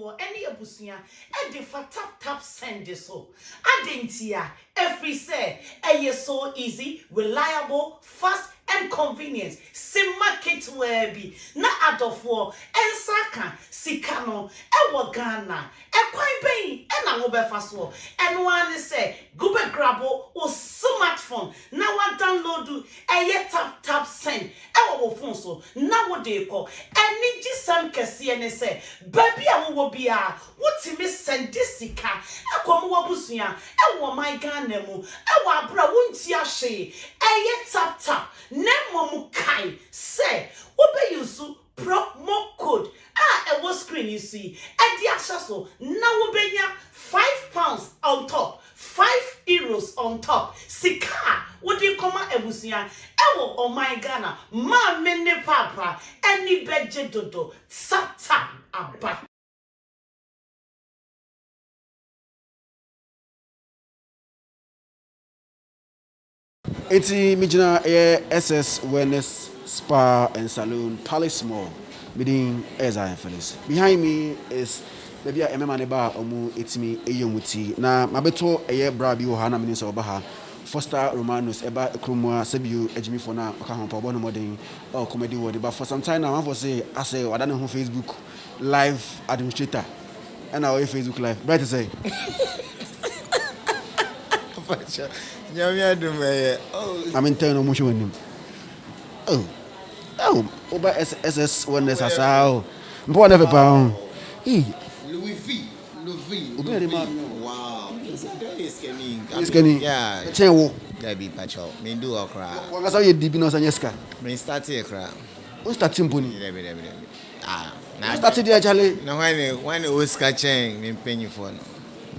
for any abusia e de fa tap send so adentia every say e so easy, reliable, fast and convenient. Sim market where be na adofo ensaka sikano e Ghana e kwan ben e na wo befa so and one say go be grabo o smartphone na wa download e tap send e wo phone so na wo de ko eni gisam kese ne say baby a wo bia wotimi send sika e kom wo busua e wo my Ghana mu e wo abra wonti ahwe e tap Nemo kai say obe yusu promo code e was screen you see and the so now obenya £5 on top, €5 on top. Sika what do you come ebusia ewo oh my Ghana ma mene papa any beje dodo sata aba. Eti mijina SS Wellness Spa and Saloon Palace Mall meeting Zionfelix. Behind me is maybe a member neba omu etimi eyomuti na mabeto eye bra bi wo ha na mini so oba ha Foster Romanus eba kromwa sebiu ejimi for na oka ho pabo no modern or comedy word but for some time now I say wada ne ho Facebook live administrator and our Facebook live right to say I'm in town on him. Over SS when there's a sow. Born every pound. Louis V. Wow. He's getting, yeah. Chain Gabi Pacho. Me do a cry. What was your Dibinos and Yeska? Me start a cry. Who's that Timpony? Now started there, Charlie. Now when it was catching, me penny for no.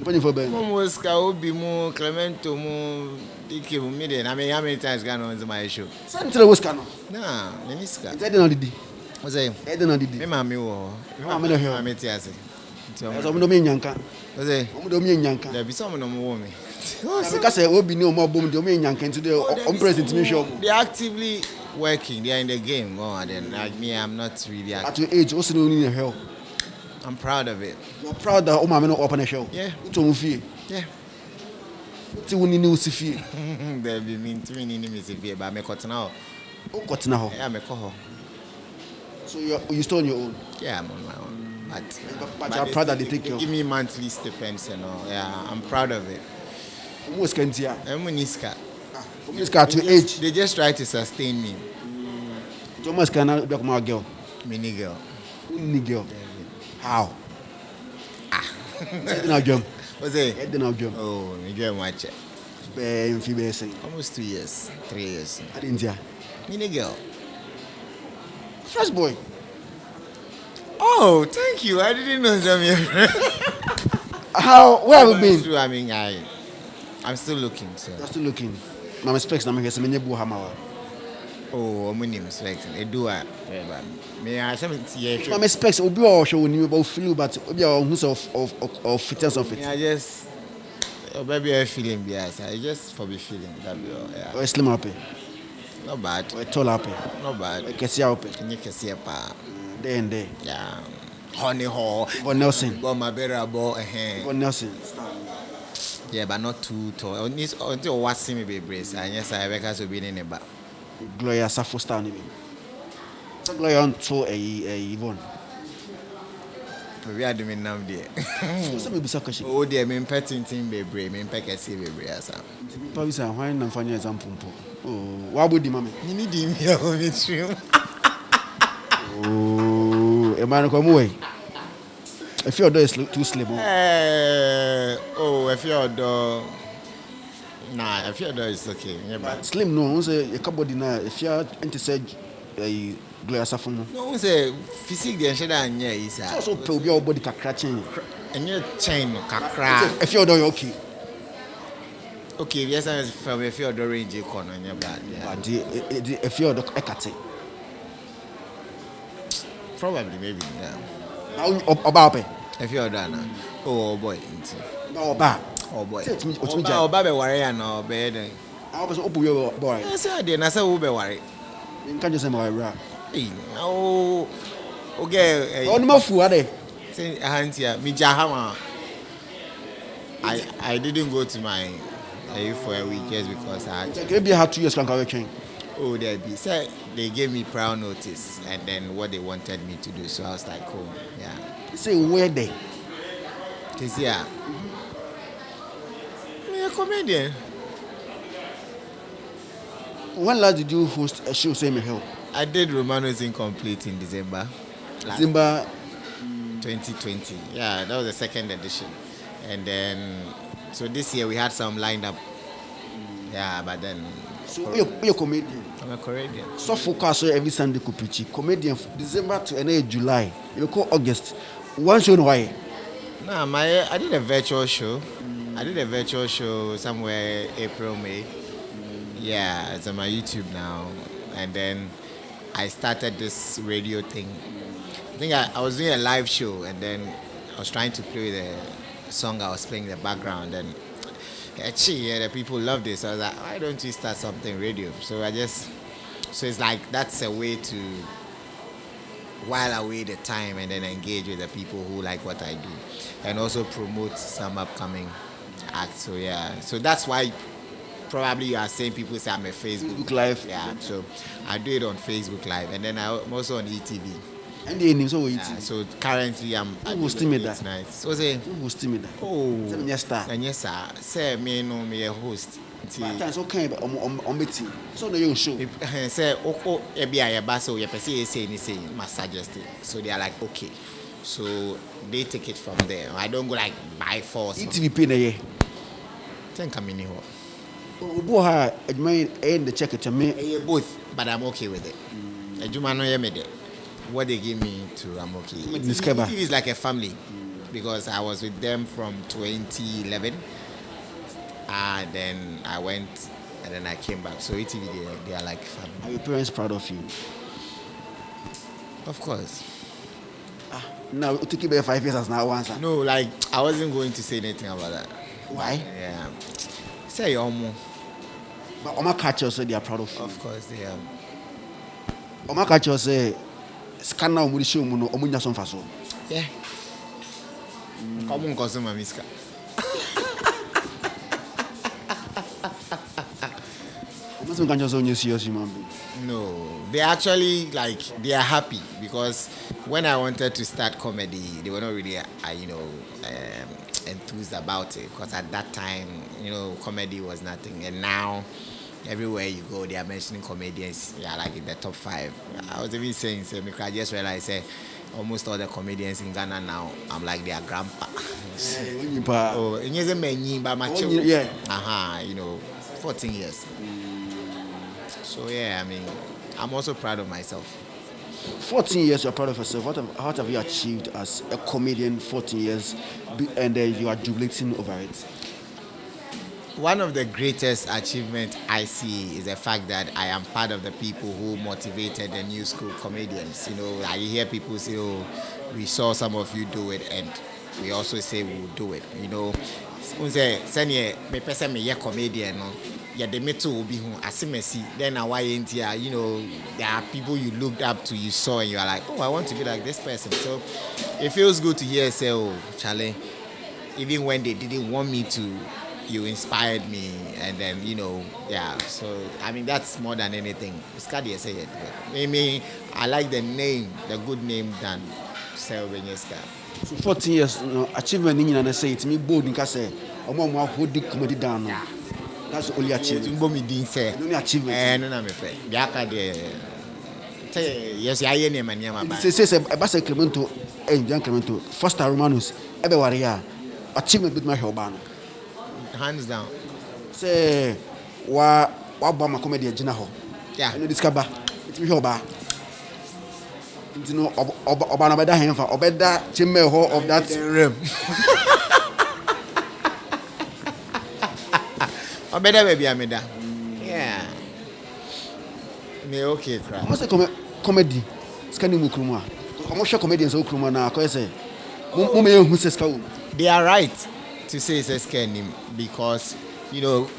Penny for Ben. Mom was Kaobi Mo, Clemento Mo, Dicky Million. I mean, how many times got on my show? Central was Cano. Nah, Meniska. I didn't know the D. Was I? I didn't know the D. Me, mammy, or I'm in a hill. I'm a tiasi. So I'm doing Yanka. Was I? I'm doing Yanka. There be someone on woman. Because I will be no more boom domain Yanka to the present show. They're actively working, they're in the game. Oh, then like me, I'm not really active. At your age, also need help. I'm proud of it. You're proud that Oma no open a show. Yeah. Yeah. Ti woni ni usifie. There be mean three ni me sifie but me cut now. Oh, cut now. Yeah, me call. So you still on your own? Yeah, I'm on my own. But you're proud that they take care of. Give me monthly stipends and all. Yeah, I'm proud of it. Almost can't hear. I'm Muniska. Muniska to age. They just try to sustain me. Thomas can be my girl. Mini girl. Mini girl. How? Now jump. What's it? Now jump. Oh, me girl watch it. Almost 2 years, 3 years. I didn't hear. Mini girl. First boy. Oh, thank you. I didn't know that. How? Where have you been? I mean, I'm still looking. So. You're still looking. My specs. I'm here. So many boy hamawa. Oh, I'm name selecting. I do it. Me, I 70 years. My specs. Obi or show you about flu, but obi or who's of fitness of it. I just. Maybe I feeling bias. I just for be feeling that be all. Yeah. Or slim happy. Not bad. Or tall happy. Not bad. Or kesi happy. You can see a pa. There and there. Yeah. Honey ho. But Nelson. But my better ball. But Nelson. Yeah, but not too tall. Until watching me be brace. And yes, I because we be in a back. Gloria Safo star ni. So Gloria on to a Yvonne. We are doing now there. So me bisa question. Oh dear, me petting team be brave, me peke see be brave asa. Probably say why na fanya example mpo. Oh, wa bodi mama. You need him here on the stream. Oh, e man ko mu we. If your door is too slim. Oh, if your door nah, if your door is okay. Yeah, but slim no, say e kabodi na if you enti say Gloria Safo no. No, say physique dey sheda anya is ah. So pe obi body kakra chain. Enye chain no kakra. If your door okay. Okay, yes, I from if your door range corner anya bad. But if your door ekate. Probably maybe, yeah. Oba ope. If you're done, oh boy, Oba. Oh boy. Oba be worry and no be then. I was open your boy. I said, I said, who be worry? You can't just say my rap. Oh, okay. On my food, are they? Say Auntie, me Jahama. I didn't go to my for a week just because I had to. Maybe I had 2 years working. Oh, there be. So they gave me prior notice and then what they wanted me to do. So I was like, oh, yeah. Say where they? This year. I'm a comedian. When last did you host a show? Say me help. I did Romanus Incomplete in December. December 2020. Yeah, that was the second edition. And then, so this year we had some lined up. Yeah, but then. So you're a comedian. I'm a comedian. So focus every Sunday could preach. Comedian December to end July. You call August. One show why? No, I did a virtual show. I did a virtual show somewhere April, May. Yeah, it's on my YouTube now. And then I started this radio thing. I think I was doing a live show and then I was trying to play the song I was playing in the background and the people love this. So I was like, why don't you start something radio? So it's like that's a way to while away the time and then engage with the people who like what I do and also promote some upcoming acts. So yeah, so that's why probably you are saying people say I'm a Facebook Live. Yeah, so I do it on Facebook Live and then I'm also on ETV. And the name so so currently I'm hosting me that. So say hosting me that. Oh, yes star. And yes sir. Say me no me a host. That's okay but on betting. So no you show. Say e bia ya ba so you person say must suggest it. So they are like okay. So they take it from there. I don't go like by force. ETV pay na ye. Think I'm in here. Obo ha adwuma and the check it to me. Both, but I'm okay with it. Adwuma no ye me there. What they give me to, I'm okay. It is like a family because I was with them from 2011 and then I went and then I came back. So ETV, they are like family. Are your parents proud of you? Of course. Now, it took you 5 years as now answer. No, like I wasn't going to say anything about that. Why? Yeah. Say Omo. But Oma catcher say they are proud of you. Of course they are. Oma catcher say scan now show no omunya son faso. Yeah. Come on, consume miska. No, they actually like they are happy because when I wanted to start comedy, they were not really, enthused about it because at that time, comedy was nothing, and now everywhere you go, they are mentioning comedians. Yeah, like in the top 5. I was even saying, I just realized, almost all the comedians in Ghana now, I'm like their grandpa. Oh, and yes, yeah. 14 years. So yeah, I mean, I'm also proud of myself. 14 years, you're proud of yourself. What have you achieved as a comedian? 14 years, and then you are jubilating over it. One of the greatest achievements I see is the fact that I am part of the people who motivated the new school comedians. I hear people say, "Oh, we saw some of you do it, and we also say we'll do it." Say, me person me a comedian, no. Yeah, the metal will be asimesi. Then there are people you looked up to, you saw, and you are like, oh, I want to be like this person. So it feels good to hear say, oh, Charlie, even when they didn't want me to, you inspired me, and then yeah. So I mean that's more than anything. It's can't say it. Maybe I like the name, the good name than Celeb. So 14 years, achievement in and say it me bold in say, who did comedy down. That's the only achievement. Only achievement. No, me pay. Yes, I hear name and name. Say Abasa Clemento, John Clemento, first Romanus, everywhere. Achievement with my Hobano. Hands down. Say, what Bama comedy at Jinaho? Yeah. I know this caba. It's me Hoba. Obana Beda Henfa, Obeda Chimeho of that room. Better baby, I'm da. Yeah. Me okay, cry. Almost a comedy. Scanning Mukruma. I'm sure comedians who Kruma now, because say, who says they are right to say it's a scanning because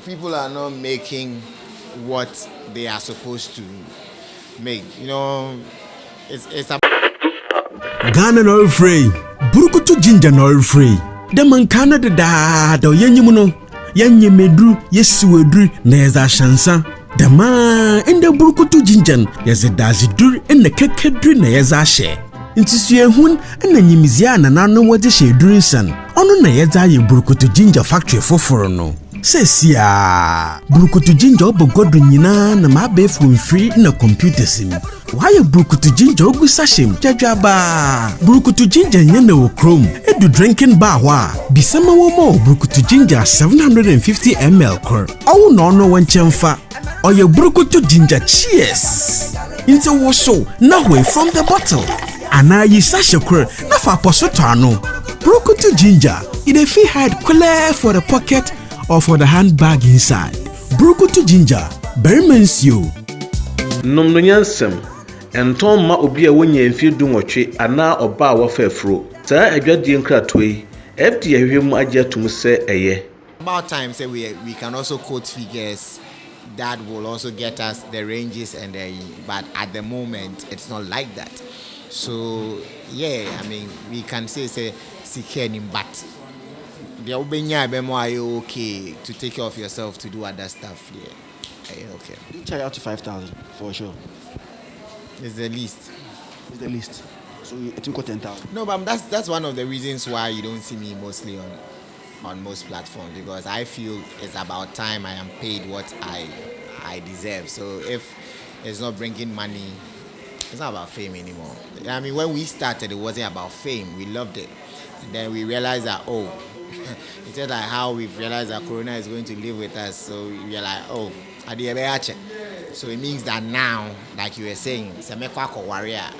people are not making what they are supposed to make. It's a Ghana no free. Burukutu ginger no free. The man Canada da yenyimuno. Yanye medru yesuedru neza shansa. The man in the burukutu ginger yezedazi dur in the kekedru neza she. Intisue hun na nyimizia na nanu wode she durin san. Ono na yeza ye burukutu ginger factory foforo no. Sesia burukutu ginger obogodu nyina na mabefu mfiri na computer sim. Why burukutu ginger ogu sashim jajaba. Burukutu ginger nyene wo chrome edu drinking bar wa bisema wo mo burukutu ginger 750 ml kor. Awu no no wanchemfa. Oye burukutu ginger cheers. Into wo show na way from the bottle. Ana yi sashe kor na fa posoto ano. Burukutu ginger it a fee hide clear for the pocket or for the handbag inside. Burukutu ginger, very mensio. Nom no nyansem, enton ma obi a wonya mfi dunwotwe ana oba a wafafro. Saa adwadie nkratoi, FDA hwehwem agye atum se eye. About time say we can also quote figures that will also get us the ranges and but at the moment it's not like that. So yeah, I mean we can say secure but the obenya be more okay to take care of yourself to do other stuff. Yeah, okay. You charge out to 5,000 for sure. It's the least. It's the least. So you think 10,000. No, but that's one of the reasons why you don't see me mostly on most platforms, because I feel it's about time I am paid what I deserve. So if it's not bringing money, it's not about fame anymore. I mean, when we started, it wasn't about fame. We loved it. And then we realized that, it's just like how we've realized that Corona is going to live with us. So we are like, so it means that now, like you were saying, warrior,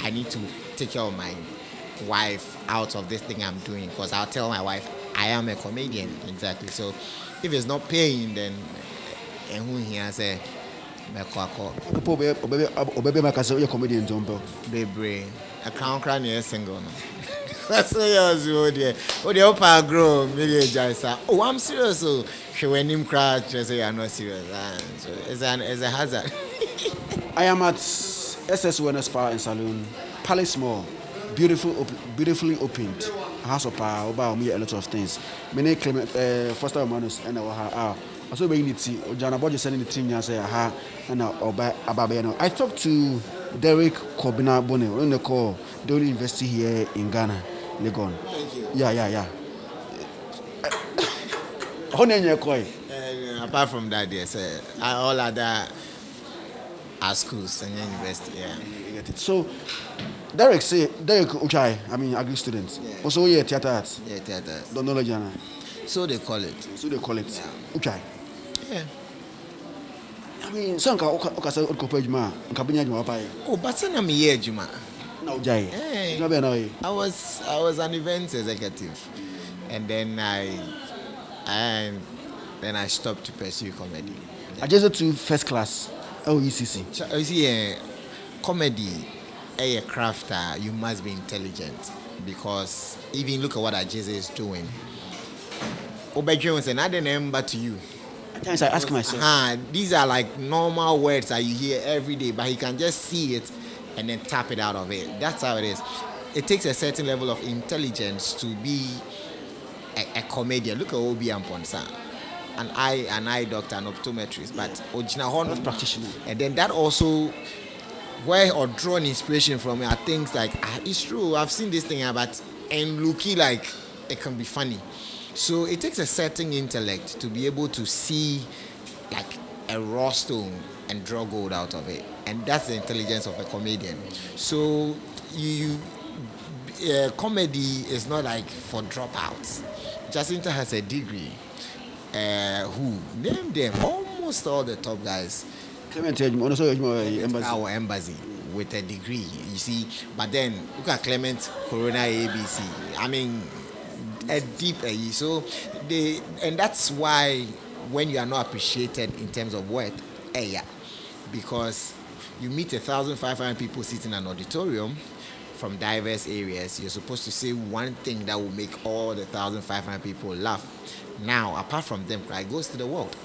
I need to take care of my wife out of this thing I'm doing, because I'll tell my wife I am a comedian. Exactly. So if it's not paying, then who here say baby, a crown is single. That's so dear. Oh, the upper grow, maybe oh, I'm serious. So when him cry, just say I'm not serious. So it's a hazard. I am at SS Wellness Spa and Saloon, Palace Mall, beautifully opened. House of power, about me a lot of things. Many claim first Romanus and our also being it. Jana Bodge sending the team say aha and Ababeno. I talked to Derek Kobina Bone on the call. The only university here in Ghana, Legon. Thank you. Yeah. Apart from that, yes, all other are schools and university. Yeah. So, Derek Uchai, I mean, agri students. Yeah. Also, yeah, theater arts. Yeah, theater. Don't know Jana. So they call it. Yeah. Uchai. Yeah. I mean, some okasa okopejuma, nkabenya juma pai. Oh, but I'm here, Juma. Na Uchai. Hey. I was an events executive, and then I stopped to pursue comedy. I just to first class. OECC. You see, comedy, a crafter, you must be intelligent, because even look at what Ajeze is doing. Obedient is another number to you. At times I ask myself. These are like normal words that you hear every day, but he can just see it and then tap it out of it. That's how it is. It takes a certain level of intelligence to be a comedian. Look at Obi and Ponsa. An eye doctor, an optometrist, but original practitioner. And then that also where or draw an inspiration from are things like it's true, I've seen this thing, but and looking like it can be funny. So it takes a certain intellect to be able to see like a raw stone and draw gold out of it, and that's the intelligence of a comedian. So comedy is not like for dropouts. Jacinta has a degree. Who name them? Almost all the top guys. Clement Our embassy with a degree, you see. But then look at Clement Corona ABC. I mean, a deep so and that's why when you are not appreciated in terms of worth, because you meet 1,500 people sitting in an auditorium from diverse areas, you're supposed to say one thing that will make all the 1,500 people laugh. Now, apart from them, it goes to the world.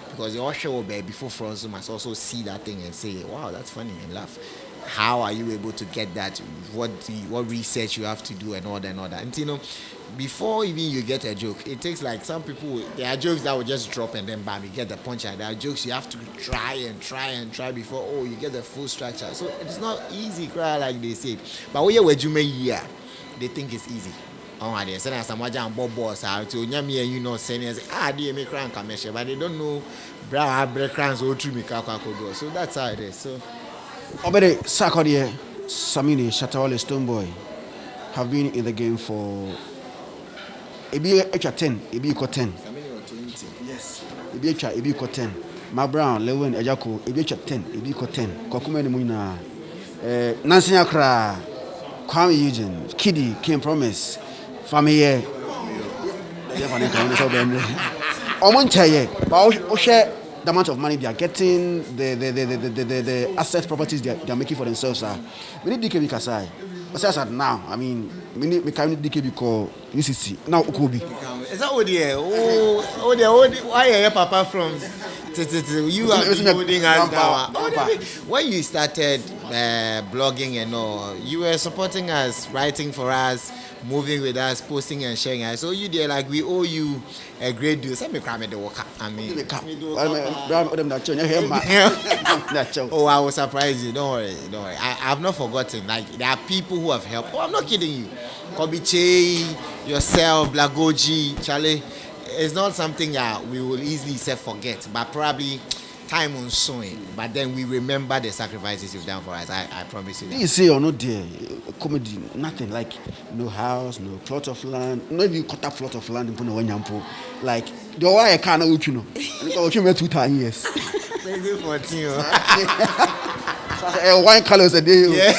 Because the usher will be before France must also see that thing and say, wow, that's funny, and laugh. how are you able to get that? What research you have to do and all that and all that. And you know, before even you get a joke, it takes like some people. There are jokes that will just drop and then bam, you get the punchline. There are jokes you have to try before you get the full structure. So it's not easy, cry like they say. But when you may year, they think it's easy. Oh, they say some boss out to you know saying they make crank commercial, but they don't know break crans or true me. So that's how it is. So Obede Sakodie, Samini, Shatawale, Stoneboy have been in the game for a be 10, a be 10. Yes, a be 10. Ma Brown, Lewin, Ejako, a be 10, a be 10. Kokumeni Muna, Nancy Akra, Kwame Eugene, Kiddy, King Promise, Family. Omonchaye, but share the amount of money they are getting, the asset properties they are making for themselves. We need DKB Kasai. But as now, I mean, we can need DKB call UCC. Now Ukubi. Is that what they why are you papa from? You are holding us now. When you started blogging and all, you were supporting us, writing for us, moving with us, posting and sharing us. So you there like we owe you a great deal. Some me cram the worker. I mean, oh, I will surprise you. Don't worry. I have not forgotten. Like there are people who have helped. Oh, I'm not kidding you. Kobiche, yourself, Blagoji, Charlie. It's not something that we will easily forget, but probably time on sewing. But then we remember the sacrifices you've done for us. I promise you that. You say or not there, comedy, nothing like no house, no plot of land, not even cut a plot of land in Puno. Like the why I can't know you know. Because you 2 years. Maybe 14. Wine colors a day. Yeah.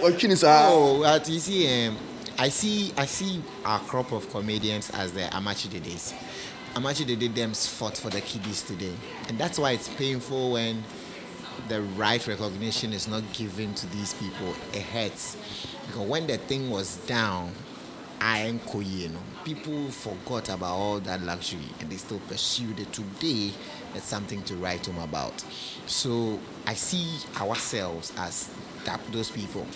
Oh, but you see, I see our crop of comedians as the amateur days. Amateur them fought for the kiddies today, and that's why it's painful when the right recognition is not given to these people. It hurts because when the thing was down, people forgot about all that luxury and they still pursued it. Today, it's something to write home about. So I see ourselves as those people.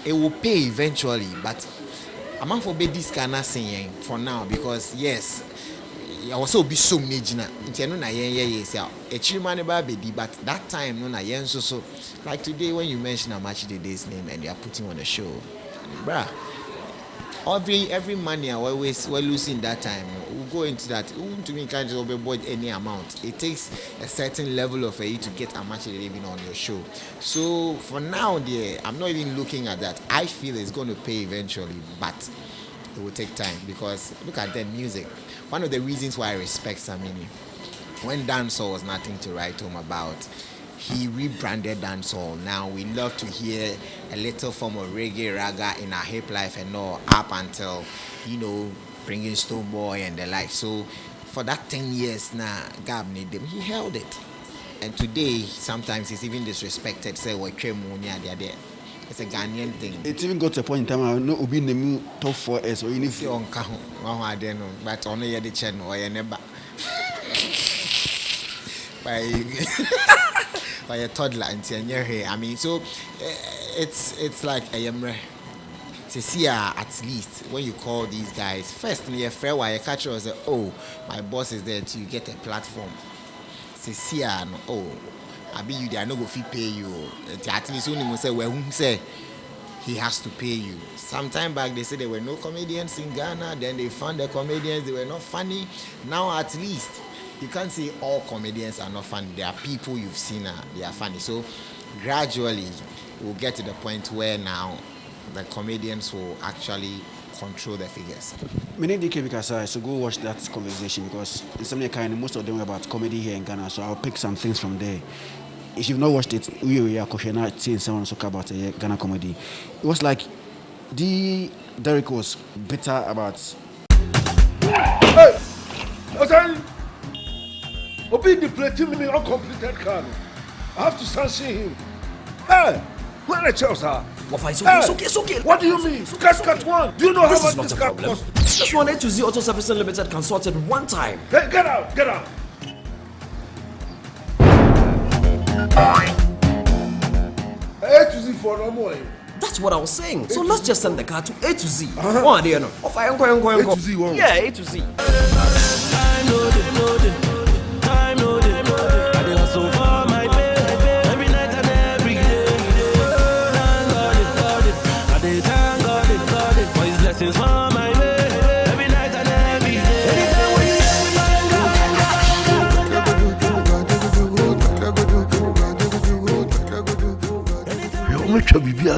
It will pay eventually, but I'm for this kind of saying for now because yes, I also be so major. But that time no so like today when you mention Amachi Dede's name and you are putting on a show, bruh. Every money I always losing that time. We'll go into that. To me, can't just overboard any amount. It takes a certain level of you to get a match even on your show. So for now, I'm not even looking at that. I feel it's going to pay eventually, but it will take time because look at that music. One of the reasons why I respect Samini, when dancehall was nothing to write home about, he rebranded dancehall. Now we love to hear a little form of reggae raga in our hip life and all up until, bringing Stone Boy and the like. So for that 10 years now, Gab need him. He held it. And today, sometimes it's even disrespected. Say, it's a Ghanaian thing. It even got to a point in time I know Obi Nemu top 4S or you need to but only the channel or never by a toddler and I mean, so it's like a yamre. See, at least when you call these guys, first near fair wire catcher was oh, my boss is there to get a platform. See, no, oh, I be you there, no go fee pay you. At least only say well, whom say he has to pay you. Sometime back they said there were no comedians in Ghana. Then they found the comedians, they were not funny. Now at least you can't say all comedians are not funny. There are people you've seen they are funny. So gradually we'll get to the point where now the comedians will actually control the figures. Many DK because so go watch that conversation because it's something kind. Most of them were about comedy here in Ghana. So I'll pick some things from there. If you've not watched it, we are seeing someone talk about Ghana comedy. It was like Derek was bitter about. Hey, Osan, Obi depleting me uncompleted car. I have to sanction him. Hey, where the chairs are? It's okay. What do you mean? Cut one. Do you know how much this car costs? This one A to Z Auto Service Limited can sort it one time. Hey, get out. for no more. That's what I was saying. So let's just send the car to A to Z. One day, no. Of I am going. A to Z, one. Yeah, A to Z.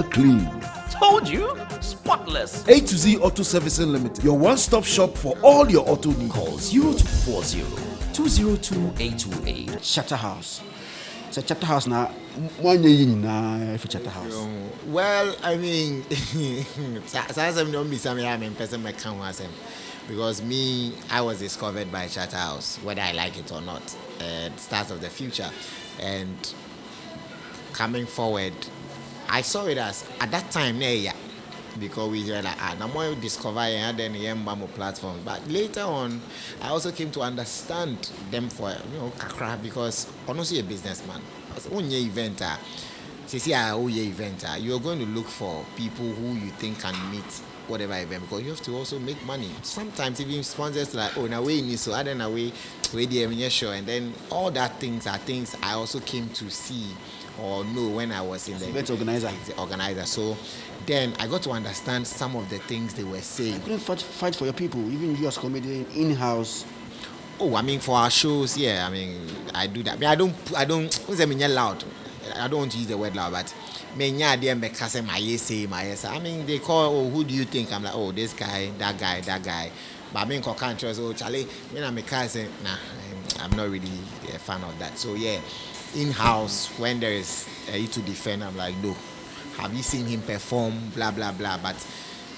Clean. Told you. Spotless. A to Z Auto Servicing Limited, your one-stop shop for all your auto needs. Call 0240 202 828. Chapter House. So Chapter House now. One year na for Chapter House. Well, I mean, because me, I was discovered by Chapter House, whether I like it or not, at the start of the future. And coming forward, I saw it as, at that time, because we were like, now more discover and then the platform. But later on, I also came to understand them for, kakra, because honestly, a businessman, event, you're going to look for people who you think can meet whatever event, because you have to also make money. Sometimes even sponsors like, oh, now we need so I don't know we show, and then all that things are things I also came to see or know when I was in the event organizer. So then I got to understand some of the things they were saying. You couldn't fight for your people, even you as comedian in-house. Oh, I mean, for our shows, yeah, I mean, I do that. I mean, I don't, what's I mean, loud. I don't want to use the word loud, but I mean, I mean, they call, oh, who do you think? I'm like, oh, this guy, that guy. But I mean, countries, oh, Charlie, when I'm a cousin, nah, I'm not really a fan of that. So, yeah, in-house, when there is a to defend, I'm like, no. Have you seen him perform? Blah, blah, blah. But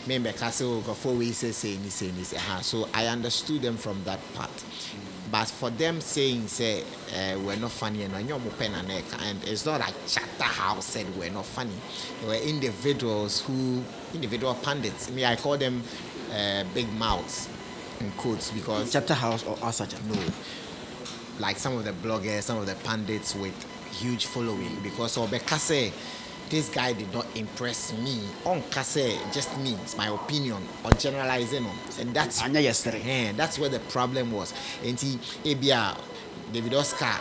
maybe Castle got 4 ways say. So I understood them from that part. But for them saying, we're not funny, and it's not like Chapter House said we're not funny. They were individual pundits. I call them big mouths in quotes, because Chapter House or Asaja? No. Like some of the bloggers, some of the pundits with huge following, because Obekase, this guy did not impress me. On Kase, just me, it's my opinion, or generalizing on. And that's yesterday. That's where the problem was. And Abia, David Oscar,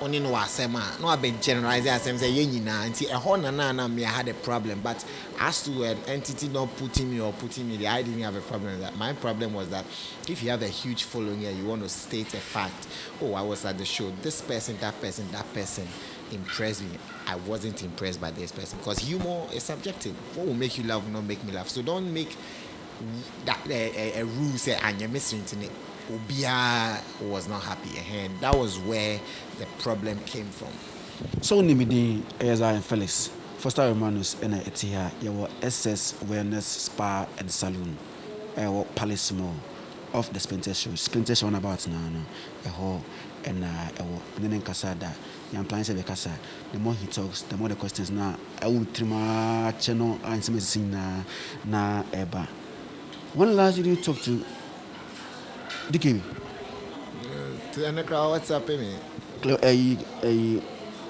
only no asema, no be generalizing as say yenina, and a honana me I had a problem. But as to an entity not putting me, I didn't have a problem with that. My problem was that if you have a huge following here, you want to state a fact. Oh, I was at the show. This person, that person impressed me. I wasn't impressed by this person, because humor is subjective. What will make you laugh will not make me laugh. So don't make that a rule say and you're missing it. Obia was not happy, and that was where the problem came from. So Nimidi Zionfelix, first Romanus and Etia, your SS Wellness Spa and Saloon, Palace Mall of the Splinter Show about now, and then Casada. The more he talks, the more the questions now. I will trim channel and some na eba. When last did you talk to DK? To the crowd, what's up, me? A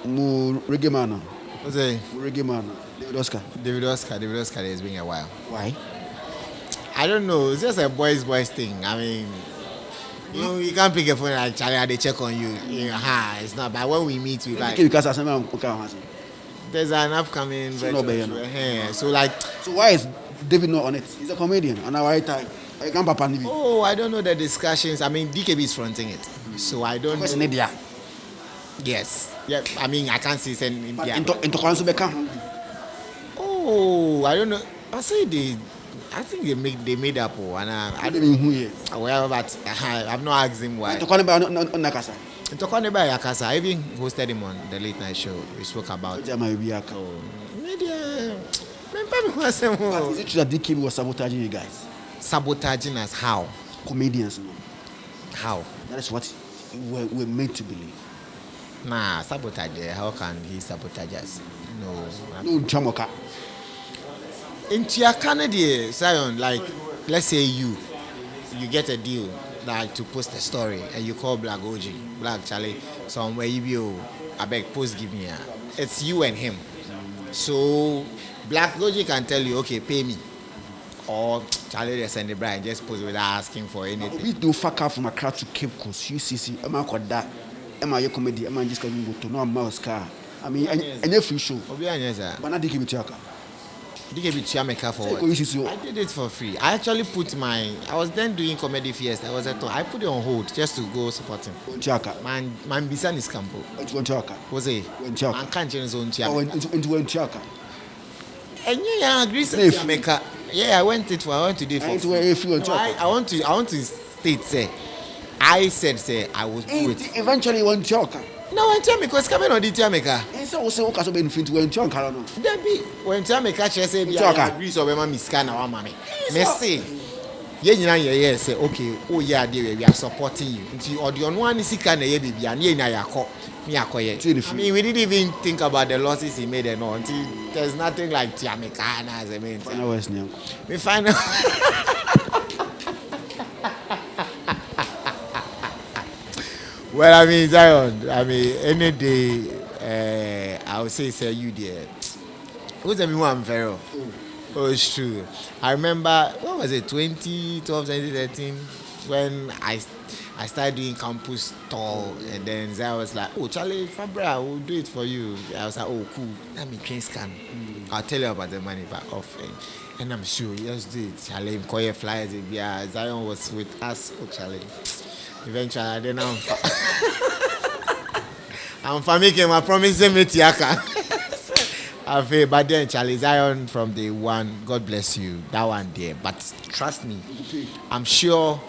reggae man. What's it? Reggae man. David Oscar. It's been a while. Why? I don't know. It's just a boys thing. I mean, you can't pick a phone like Charlie, they check on you. It's not. But when we meet, there's an upcoming version. So why is David not on it? He's a comedian, and I can't. Oh, I don't know the discussions. I mean, DKB is fronting it, so I don't know. Yes. Yeah. I mean, I can't see it in India. Oh, I don't know. I think they made up, and I don't know who. Well, but I've not asked him why. I even hosted him on the late night show. We spoke about media. Is it true that DKB was sabotaging you guys? Sabotaging us how? Comedians, no. How? That is what we're made to believe. Nah, sabotage. How can he sabotage us? No, Chamoka. Into your Canada, Zion, like, let's say you get a deal, like to post a story, and you call Black Charlie, somewhere you be, I beg, post give me. It's you and him. So Black Logic can tell you, okay, pay me. Or Charlie they send the bride just pose without asking for anything. We do fuck out from a crowd to Cape Coast. UCC, I'm out that. Am I your comedy? Am I just going to go to no mouse car? I mean, and a free show. Obi anyeza. But not give it to your car. Did you give it to America for what? I did it for free. I actually put I was then doing Comedy Fiesta. I put it on hold just to go support him. Man, Bisan is Campo. Jose. Man can't change his own chair. Into Chaka. And yeah, I agree with America. Yeah, I went to do it for I want to state say. I said I will do it. Eventually one Chaka. No, when Tiamika was coming on the Tiamika. And so also because of benefit when Chaka. Then be when Tiamika say I agree so when Miss Kana or mommy. Messi. Yeah, say okay. Oh yeah, we are supporting you. Until or the one is can baby and ye na yako. I mean, we didn't even think about the losses he made and all. Until there's nothing like Tiamika as a main. We find out. Well, I mean, Zion, any day, I would say you there. Who's everyone very well? Oh, it's true. I remember, what was it, 2012, 2013, when I started doing campus tour, and then Zion was like, oh, Charlie, Fabra, we'll do it for you. I was like, oh, cool, let me train scan. I'll tell you about the money back off. And I'm sure, yes, do it. Charlie, call your flyers. Yeah, Zion was with us. Oh, Charlie. Eventually, I didn't know. I'm making my promise to meet Yaka. But then Charlie Zion from day one, God bless you. That one there. But trust me, I'm sure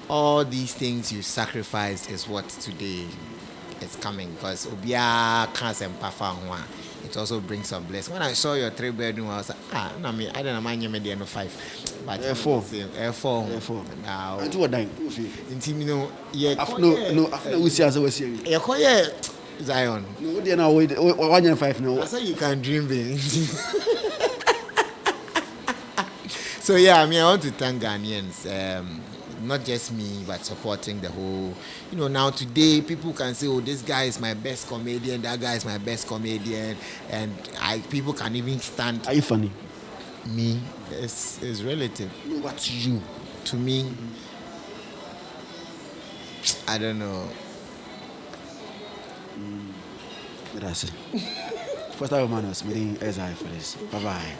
all these things you sacrificed is what today is coming. Because Obia can't perform. It also brings some blessing. When I saw your 3-bedroom, I was like, I don't know, mind you made the 5. But F4. Now, I do a dime. No, we see as I was here. Zion. No, they are now 105 now. I said you can dream big. So, yeah, I want to thank Ghanaians. Not just me, but supporting the whole. Now today people can say, "Oh, this guy is my best comedian. That guy is my best comedian," and people can even stand. Are you funny? Me, it's relative. No, what's you? To me, I don't know. That's it. First time, Romanus, meeting Zionfelix. Bye bye.